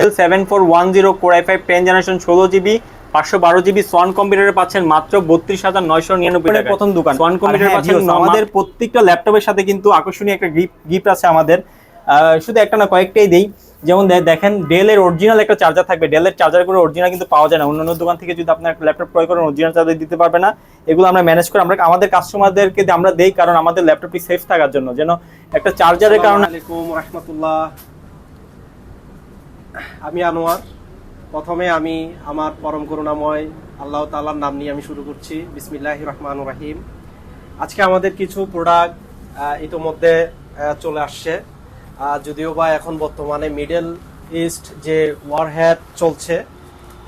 Del 7410 core i5 10 generation 16GB 512GB Schwann কম্পিউটারে পাচ্ছেন মাত্র 32,999 টাকা। প্রথম দোকান সোয়ান কম্পিউটারে পাচ্ছেন। আমাদের প্রত্যেকটা ল্যাপটপের সাথে কিন্তু আকর্ষণীয় একটা গিফট আছে আমাদের, শুধু একটা না কয়েকটাই দেই। যেমন দেখেন ডেলের অরিজিনাল একটা চার্জার থাকবে। ডেলের চার্জারগুলো অরিজিনাল কিন্তু পাওয়া যায় না, অন্যান্য দোকান থেকে যদি আপনার একটা ল্যাপটপ ক্রয় করেন অরিজিনাল চার্জার দিতে পারবে না। এগুলো আমরা ম্যানেজ করে আমরা আমাদের কাস্টমারদেরকে আমরা দেই, কারণ আমাদের ল্যাপটপটি সেফ থাকার জন্য, যেন একটা চার্জারের কারণে। আসসালামু আলাইকুম রাহমাতুল্লাহ। আমি আনোয়ার। প্রথমে আমি আমার পরম করুণাময় আল্লাহ তাআলার নাম নিয়ে আমি শুরু করছি। বিসমিল্লাহির রহমানির রহিম। আজকে আমাদের কিছু প্রোডাক্ট ইতোমধ্যে চলে আসছে, যদিও বা এখন বর্তমানে মিডল ইস্ট যে ওয়ারহেড চলছে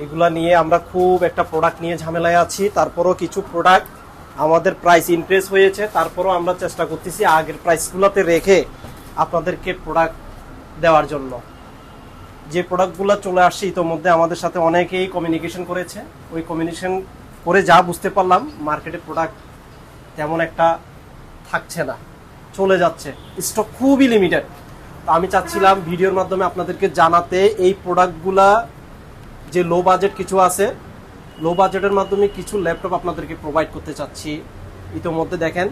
এগুলা নিয়ে আমরা খুব একটা প্রোডাক্ট নিয়ে ঝামেলায় আছি। তারপরও কিছু প্রোডাক্ট আমাদের প্রাইস ইনক্রিজ হয়েছে, তারপরও আমরা চেষ্টা করতেছি আগের প্রাইসগুলোতে রেখে আপনাদেরকে প্রোডাক্ট দেওয়ার জন্য। যে প্রোডাক্টগুলো চলে আসছে ইতোমধ্যে আমাদের সাথে অনেকেই কমিউনিকেশন করেছে। ওই কমিউনিকেশন করে যা বুঝতে পারলাম মার্কেটে প্রোডাক্ট তেমন একটা থাকছে না, চলে যাচ্ছে, স্টক খুবই লিমিটেড। তো আমি চাচ্ছিলাম ভিডিওর মাধ্যমে আপনাদেরকে জানাতে এই প্রোডাক্টগুলা যে লো বাজেট কিছু আছে, লো বাজেটের মাধ্যমে কিছু ল্যাপটপ আপনাদেরকে প্রোভাইড করতে চাচ্ছি। ইতোমধ্যে দেখেন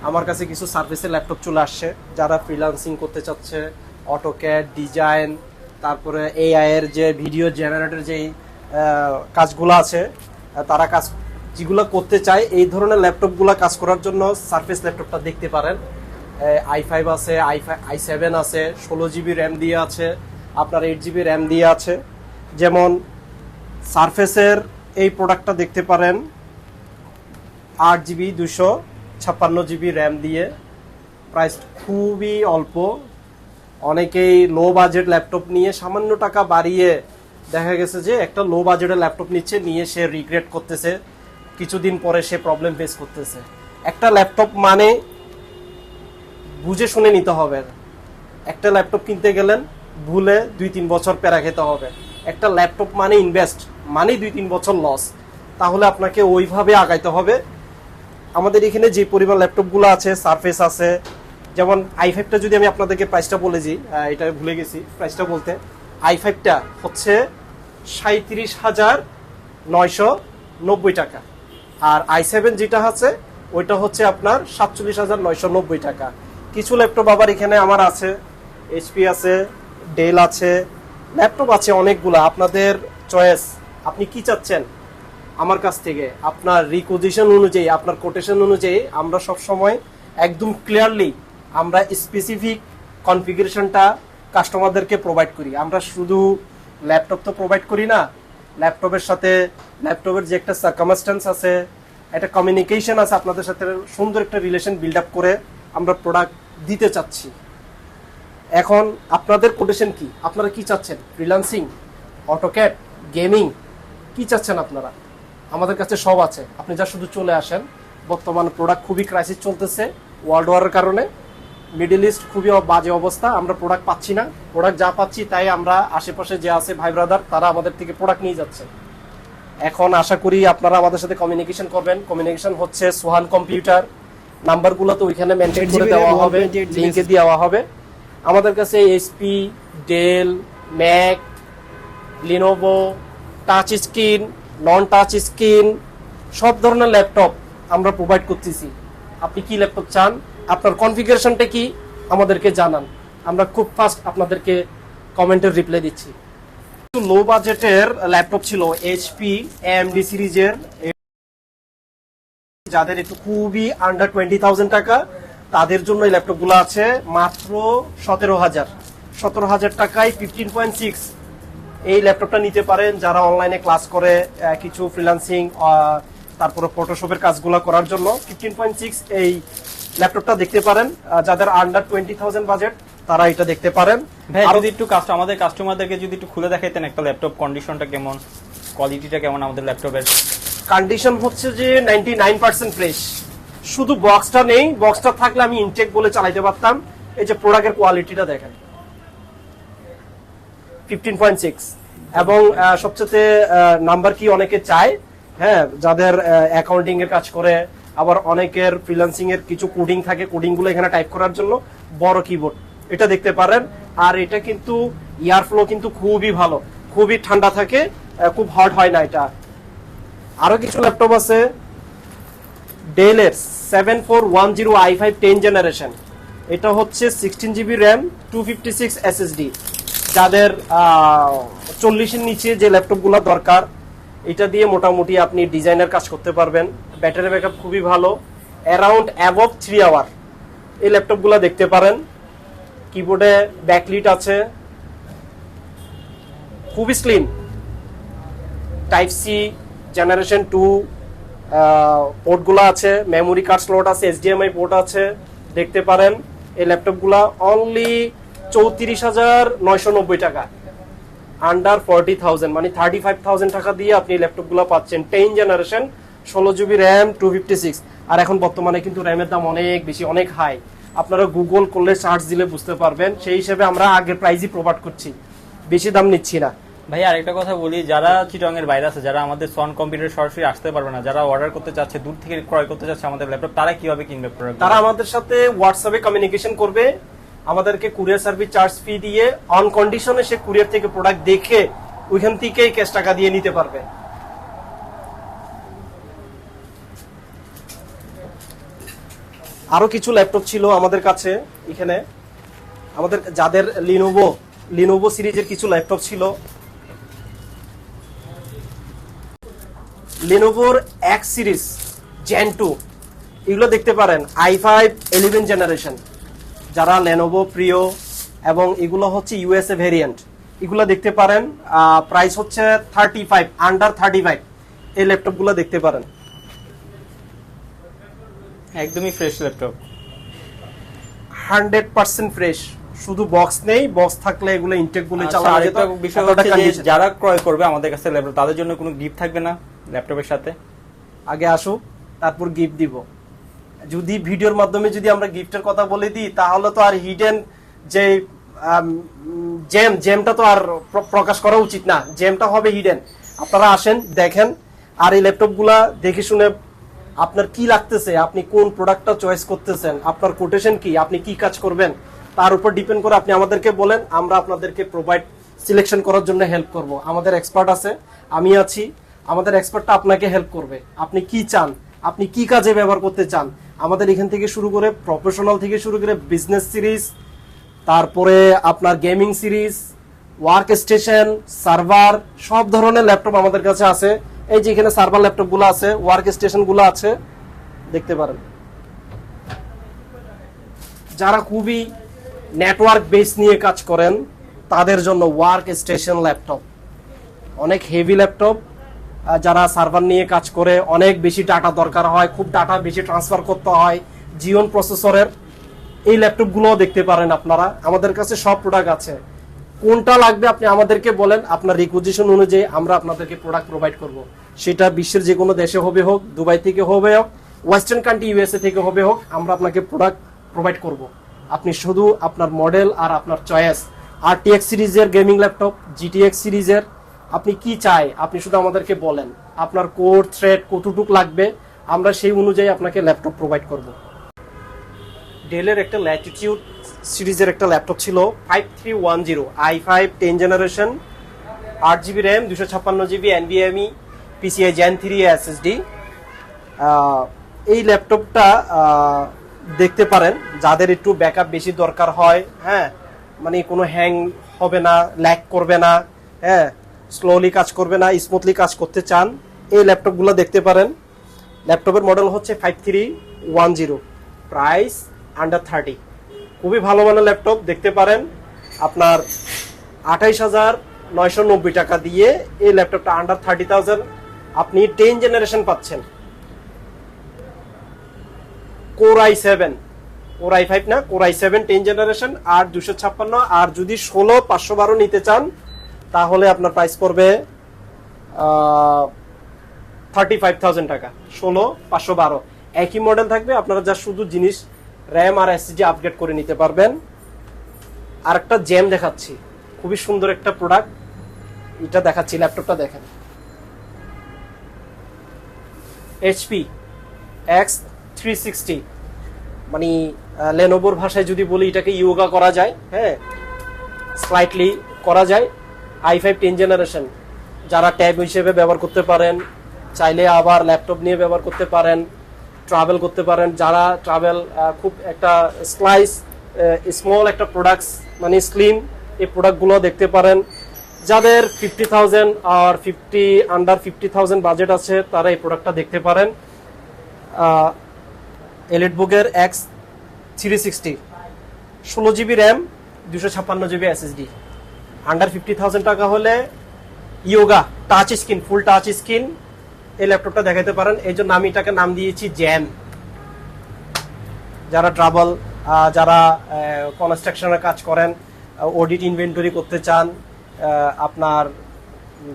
আমার কাছে কিছু সার্ভিসের ল্যাপটপ চলে আসছে। যারা ফ্রিল্যান্সিং করতে চাচ্ছে, অটোক্যাড, ডিজাইন, তারপরে এআই এর যে ভিডিও জেনারেটর যেই কাজগুলো আছে, তারা কাজ যেগুলো করতে চায় এই ধরনের ল্যাপটপগুলো কাজ করার জন্য সারফেস ল্যাপটপটা দেখতে পারেন। i5 আছে, i7 আছে, 16GB র্যাম দিয়ে আছে, আপনার 8GB র্যাম দিয়ে আছে। যেমন সারফেসের এই প্রোডাক্টটা দেখতে পারেন 8GB 256GB র্যাম দিয়ে, প্রাইস খুবই অল্প। অনেকেই লো বাজেট ল্যাপটপ নিয়ে সামান্য টাকা বাড়িয়ে দেখা গেছে যে একটা লো বাজেটের ল্যাপটপ নিচ্ছে, নিয়ে সে রিগ্রেট করতেছে, কিছুদিন পরে সে প্রবলেম ফেস করতেছে। একটা ল্যাপটপ মানে বুঝে শুনে নিতে হবে। একটা ল্যাপটপ কিনতে গেলেন ভুলে 2-3 বছর প্যারা খেতে হবে। একটা ল্যাপটপ মানে ইনভেস্ট, মানে 2-3 বছর লস। তাহলে আপনাকে ওইভাবে আগাইতে হবে। আমাদের এখানে যে পরিমাণ ল্যাপটপগুলো আছে, সারফেস আছে, যেমন i5টা যদি আমি আপনাদেরকে প্রাইসটা বলে দিই, এটা ভুলে গেছি প্রাইসটা বলতে। i5টা হচ্ছে 37,990 টাকা, আর i7 যেটা আছে ওইটা হচ্ছে আপনার 47,990 টাকা। কিছু ল্যাপটপ আবার এখানে আমার আছে, এইচপি আছে, ডেল আছে, ল্যাপটপ আছে অনেকগুলো। আপনাদের চয়েস, আপনি কি চাচ্ছেন আমার কাছ থেকে, আপনার রিকোজিশন অনুযায়ী, আপনার কোটেশন অনুযায়ী আমরা সব সময় একদম ক্লিয়ারলি আমরা স্পেসিফিক কনফিগারেশনটা কাস্টমারদেরকে প্রোভাইড করি। আমরা শুধু ল্যাপটপ তো প্রোভাইড করি না, ল্যাপটপের সাথে ল্যাপটপের যে একটা সার্কামস্ট্যান্স আছে, একটা কমিউনিকেশন আছে, আপনাদের সাথে সুন্দর একটা রিলেশন বিল্ড আপ করে আমরা প্রোডাক্ট দিতে চাচ্ছি। এখন আপনাদের কোটেশন কি, আপনারা কি চাচ্ছেন? ফ্রিল্যান্সিং, অটোক্যাড, গেমিং, কি চাচ্ছেন আপনারা? আমাদের কাছে সব আছে, আপনি যা শুধু চলে আসেন। বর্তমানে প্রোডাক্ট খুবই ক্রাইসিস চলতেছে ওয়ার্ল্ড ওয়ারের কারণে, মিডল ইস্ট খুবই বাজে অবস্থা, আমরা প্রোডাক্ট পাচ্ছি না। প্রোডাক্ট যা পাচ্ছি তাই আমরা আশেপাশে যে আছে ভাই ব্রাদার তারা আমাদের থেকে প্রোডাক্ট নিয়ে যাচ্ছে। এখন আশা করি আপনারা আমাদের সাথে কমিউনিকেশন করবেন। কমিউনিকেশন হচ্ছে সোহান কম্পিউটার, নাম্বারগুলো তো ওইখানে মেনটেন করে দেওয়া হবে, লিংকে দেওয়া হবে। আমাদের কাছে HP, Dell, Mac, Lenovo, touch screen, non touch screen, সব ধরনের ল্যাপটপ আমরা প্রোভাইড করতেছি। আপনি কি ল্যাপটপ চান, আপনার কনফিগারেশনটা কি আমাদেরকে জানান, আমরা খুব ফাস্ট আপনাদেরকে কমেন্টের রিপ্লাই দিচ্ছি। লো বাজেটের ল্যাপটপ ছিল এইচপি এএমডি সিরিজের, যাদের একটু খুবই আন্ডার 20,000 টাকা তাদের জন্য এই ল্যাপটপগুলো আছে মাত্র 17,000 টাকায় 15.6 এই ল্যাপটপটা নিতে পারেন। যারা অনলাইনে ক্লাস করে, কিছু ফ্রিল্যান্সিং, তারপরে ফটোশপের কাজগুলো করার জন্য 15.6 এই ল্যাপটপটা দেখতে পারেন। যাদের আন্ডার 20,000 বাজেট তারা এটা দেখতে পারেন। আর যদি একটু আমাদের কাস্টমারদেরকে যদি একটু খুলে দেখাইতেন একটা ল্যাপটপ কন্ডিশনটা কেমন, কোয়ালিটিটা কেমন আমাদের ল্যাপটপের। কন্ডিশন হচ্ছে যে 99% ফ্রেশ, শুধু বক্সটা নেই। বক্সটা থাকলে আমি ইনটেক বলে চালাইতে পারতাম। এই যে প্রোডাক্টের কোয়ালিটিটা দেখেন, 15.6। এবং সবচেয়ে নাম্বার কি অনেকে চায়, হ্যাঁ, যাদের অ্যাকাউন্টিং এর কাজ করে, আবার অনেকের ফ্রিল্যান্সিং এর কিছু কোডিং থাকে, কোডিং গুলো এখানে টাইপ করার জন্য বড় কিবোর্ড, এটা দেখতে পারেন। আর এটা কিন্তু ইয়ার ফ্লো কিন্তু খুবই ভালো, খুবই ঠান্ডা থাকে, খুব হট হয় না এটা। আরো কিছু ল্যাপটপ আছে ডেলের 7410 i5 10 জেনারেশন। এটা হচ্ছে 16GB র্যাম 256 SSD। যাদের 40-এর নিচে যে ল্যাপটপগুলো দরকার, এটা দিয়ে মোটামুটি আপনি ডিজাইনের কাজ করতে পারবেন। ব্যাটারি ব্যাকআপ খুবই ভালো, অ্যারাউন্ড অ্যাবভ 3 আওয়ার এই ল্যাপটপগুলো দেখতে পারেন। কিবোর্ডে ব্যাকলিট আছে, খুবই স্লিম। টাইপ সি জেনারেশন 2 পোর্টগুলো আছে, মেমোরি কার্ড স্লট আছে, HDMI পোর্ট আছে, দেখতে পারেন। এই ল্যাপটপগুলো অনলি 34,990 টাকা, আন্ডার 40,000, মানে 35,000 টাকা দিয়ে আপনি ল্যাপটপগুলো পাচ্ছেন। 10 জেনারেশন, 16GB র্যাম 256। আর এখন বর্তমানে কিন্তু র্যামের দাম অনেক বেশি, অনেক হাই। আপনারা গুগল করলে সার্চ দিলে বুঝতে পারবেন। সেই হিসেবে আমরা আগের প্রাইসই প্রোভাইড করছি, বেশি দাম নিচ্ছি না। ভাই আরেকটা কথা বলি, যারা চিটং এর বাইরে আছে, যারা আমাদের সন কম্পিউটার সরাসরি আসতে পারবে না, যারা অর্ডার করতে চাচ্ছে, দূর থেকে ক্রয় করতে চাচ্ছে আমাদের ল্যাপটপ, তারা কিভাবে কিনবে প্রোডাক্ট? তারা আমাদের সাথে হোয়াটসঅ্যাপে কমিউনিকেশন করবে, আমাদেরকে কুরিয়ার সার্ভিস চার্জ ফি দিয়ে অন কন্ডিশনে সে কুরিয়ার থেকে প্রোডাক্ট দেখে ওইখান থেকেই ক্যাশ টাকা দিয়ে নিতে পারবে। আরো কিছু ল্যাপটপ ছিল আমাদের কাছে এখানে, আমাদের যাদের লিনোভো সিরিজের কিছু ল্যাপটপ ছিল। লিনোভোর এক্স সিরিজ জেন 2 এগুলো দেখতে পারেন, i5 11 জেনারেশন। যারা লেনোভো প্রিয়, এবং এগুলো হচ্ছে ইউএসএ ভেরিয়েন্ট, এগুলো দেখতে পারেন। প্রাইস হচ্ছে 35, আন্ডার 35 এই ল্যাপটপগুলো দেখতে পারেন। একদমই ফ্রেশ ল্যাপটপ, 100% ফ্রেশ, শুধু বক্স নেই, বক্স থাকলে এগুলো ইনটেক গুলো চালানো যেত। আরেকটা বিষয় হচ্ছে যে যারা ক্রয় করবে আমাদের কাছে ল্যাপটপ, তাদের জন্য কোনো গিফট থাকবে না ল্যাপটপের সাথে? আগে আসুক, তারপর গিফট দিব। যদি ভিডিওর মাধ্যমে যদি আমরা গিফটের কথা বলে দিই, তাহলে তো আর হিডেন যে জেমটা তো আর প্রকাশ করা উচিত না, জেমটা হবে হিডেন। আপনারা আসেন, দেখেন, আর এই ল্যাপটপগুলা দেখে শুনে আপনার কি লাগতেছে, আপনি কোন প্রোডাক্টটা চয়েস করতেছেন, আপনার কোটেশন কি, আপনি কি কাজ করবেন, তার উপর ডিপেন্ড করে আপনি আমাদেরকে বলেন, আমরা আপনাদেরকে প্রোভাইড সিলেকশন করার জন্য হেল্প করব। আমাদের এক্সপার্ট আছে, আমি আছি, আমাদের এক্সপার্টটা আপনাকে হেল্প করবে। আপনি কি চান, আপনি কি কাজে ব্যবহার করতে চান, আমাদের এখান থেকে শুরু করে প্রফেশনাল থেকে শুরু করে বিজনেস সিরিজ, তারপরে আপনার gaming series, work station, server, সব ধরনের ল্যাপটপ আমাদের কাছে আছে। এই যে এখানে সার্ভার ল্যাপটপ গুলো আছে, ওয়ার্ক স্টেশন গুলো আছে, দেখতে পারেন। যারা খুবই নেটওয়ার্ক বেস নিয়ে কাজ করেন, তাদের জন্য ওয়ার্ক স্টেশন ল্যাপটপ অনেক হেভি ল্যাপটপ। যারা সার্ভার নিয়ে কাজ করে, অনেক বেশি ডাটা দরকার হয়, খুব ডাটা বেশি ট্রান্সফার করতে হয়, জিওন প্রসেসরের এই ল্যাপটপ গুলো দেখতে পারেন। আপনারা আমাদের কাছে সব প্রোডাক্ট আছে, কোনটা লাগবে আপনি আমাদেরকে বলেন, আপনার রিকুইজিশন অনুযায়ী আমরা আপনাদেরকে প্রোডাক্ট প্রোভাইড করব। সেটা বিশ্বের যে কোনো দেশে হবে হোক, দুবাই থেকে হবে হোক, ওয়েস্টার্ন কান্ট্রি ইউএসএ থেকে হবে হোক, আমরা আপনাকে প্রোডাক্ট প্রোভাইড করব। আপনি শুধু আপনার মডেল আর আপনার চয়েস, RTX সিরিজের গেমিং ল্যাপটপ, GTX সিরিজের, আপনি কি চাই, আপনি শুধু আমাদেরকে বলেন, আপনার কোর থ্রেড কতটুক লাগবে, আমরা সেই অনুযায়ী আপনাকে ল্যাপটপ প্রোভাইড করব। ডেলের একটা ল্যাটিটিউড সিরিজের একটা ল্যাপটপ ছিল 5310 i5 10 generation, 8GB RAM, 256GB NVMe, PCI Gen 3 SSD। এই ল্যাপটপটা দেখতে পারেন, যাদের একটু ব্যাকআপ বেশি দরকার হয়, হ্যাঁ, মানে কোনো হ্যাং হবে না, ল্যাগ করবে না, হ্যাঁ, স্লোলি কাজ করবে না, স্মুথলি কাজ করতে চান, এই ল্যাপটপগুলো দেখতে পারেন। ল্যাপটপের মডেল হচ্ছে 5310, প্রাইস আন্ডার 30, খুবই ভালো মানের ল্যাপটপ দেখতে পারেন। আপনার 28,990 টাকা দিয়ে এই ল্যাপটপটা আন্ডার 30,000 আপনি 10 জেনারেশন পাচ্ছেন। কোর i7, কোর i5 না, কোর i7 10 জেনারেশন, আর 256। আর যদি 16/512 নিতে চান, তাহলে আপনার প্রাইস পড়বে 35,000 টাকা। 16/512 একই মডেল থাকবে, আপনারা যা শুধু জিনিস র্যাম আর এসএসডি আপগ্রেড করে নিতে পারবেন। আর একটা জেম দেখাচ্ছি, খুবই সুন্দর একটা প্রোডাক্ট, এটা দেখাচ্ছি, ল্যাপটপটা দেখেন। HP X360, মানে লেনোভোর ভাষায় যদি বলি, এটাকে ইয়োগা করা যায়, হ্যাঁ, স্লাইটলি করা যায়। i5 10 জেনারেশন, যারা ট্যাব হিসেবে ব্যবহার করতে পারেন, চাইলে আবার ল্যাপটপ নিয়ে ব্যবহার করতে পারেন, ট্রাভেল করতে পারেন। যারা ট্রাভেল খুব একটা স্মল একটা প্রোডাক্টস মানে স্লিম, এই প্রোডাক্টগুলো দেখতে পারেন। যাদের 50,000 আর আন্ডার 50,000 বাজেট আছে তারা এই প্রোডাক্টটা দেখতে পারেন। এলিটবুকের X360 16GB RAM 256GB SSD। Under 50,000 টাকা হলে ইয়োগা টাচ স্ক্রিন, ফুল টাচ স্ক্রিন এই ল্যাপটপটা দেখাতে পারেন। এই জন্য আমি এটাকে নাম দিয়েছি জ্যাম। যারা ট্রাভেল, যারা কনস্ট্রাকশনের কাজ করেন, অডিট ইনভেন্টরি করতে চান, আপনার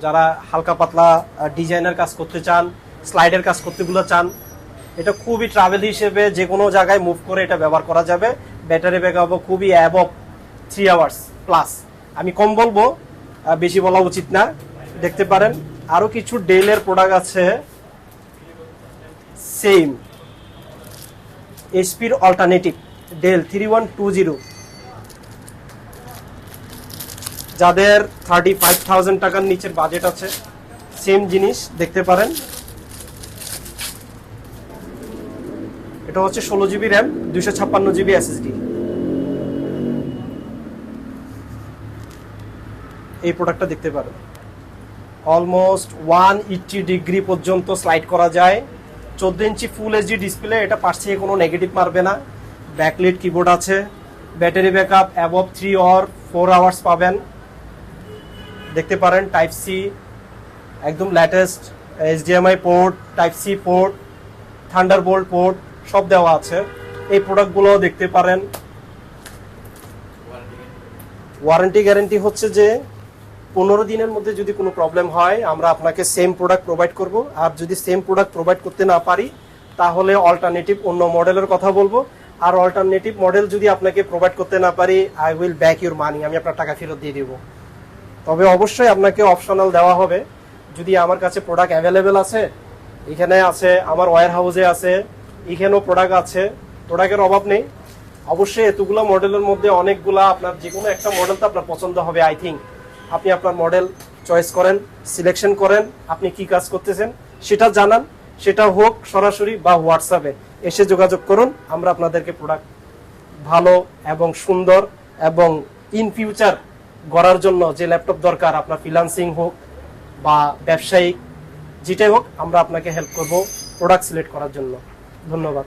যারা হালকা পাতলা ডিজাইনের কাজ করতে চান, স্লাইডের কাজ করতেগুলো চান, এটা খুবই ট্রাভেল হিসেবে যে কোনো জায়গায় মুভ করে এটা ব্যবহার করা যাবে। ব্যাটারি ব্যাকআপও খুবই অ্যাবভ 3 আওয়ার্স প্লাস। আমি কম বলবো, বেশি বলা উচিত না। দেখতে পারেন আরো কিছু ডেলের প্রোডাক্ট আছে সেম। এইচপির অল্টারনেটিভ ডেল 3120, যাদের 35,000 টাকার নিচের বাজেট আছে সেম জিনিস দেখতে পারেন। এটা হচ্ছে 16GB র্যাম 256GB SSD। এই প্রোডাক্টটা দেখতে পারেন। অলমোস্ট 180 ডিগ্রি পর্যন্ত স্লাইড করা যায়। 14 ইঞ্চি ফুল এইচডি ডিসপ্লে, এটা পাশ থেকে কোনো নেগেটিভ মারবে না। ব্যাকলিট কিবোর্ড আছে। Battery backup above 3 or 4 hours পাবেন। দেখতে পারেন টাইপ সি একদম latest, HDMI port, type C port, Thunderbolt port সব দেওয়া আছে। এই প্রোডাক্টগুলো দেখতে পারেন। ওয়ারেন্টি গ্যারান্টি হচ্ছে যে 15 দিনের মধ্যে যদি কোনো প্রবলেম হয় আমরা আপনাকে সেম প্রোডাক্ট প্রোভাইড করব। আর যদি সেম প্রোডাক্ট প্রোভাইড করতে না পারি তাহলে অল্টারনেটিভ অন্য মডেলের কথা বলবো। আর অল্টারনেটিভ মডেল যদি আপনাকে প্রোভাইড করতে না পারি, আই উইল ব্যাক ইউর মানি, আমি আপনার টাকা ফেরত দিয়ে দেবো। তবে অবশ্যই আপনাকে অপশনাল দেওয়া হবে। যদি আমার কাছে প্রোডাক্ট অ্যাভেলেবেল আছে, এখানে আছে, আমার ওয়্যার হাউসে আছে, এখানেও প্রোডাক্ট আছে, প্রোডাক্টের অভাব নেই। অবশ্যই এতগুলো মডেলের মধ্যে অনেকগুলা আপনার যে কোনো একটা মডেল তো আপনার পছন্দ হবে। আই থিঙ্ক আপনি আপনার মডেল চয়েস করেন, সিলেকশন করেন, আপনি কি কাজ করতেছেন সেটা জানান, সেটা হোক সরাসরি বা হোয়াটসঅ্যাপে এসে যোগাযোগ করুন। আমরা আপনাদেরকে প্রোডাক্ট ভালো এবং সুন্দর এবং ইন ফিউচার গড়ার জন্য যে ল্যাপটপ দরকার, আপনার ফ্রিল্যান্সিং হোক বা ব্যবসায়িক যেটাই হোক, আমরা আপনাকে হেল্প করব প্রোডাক্ট সিলেক্ট করার জন্য। ধন্যবাদ।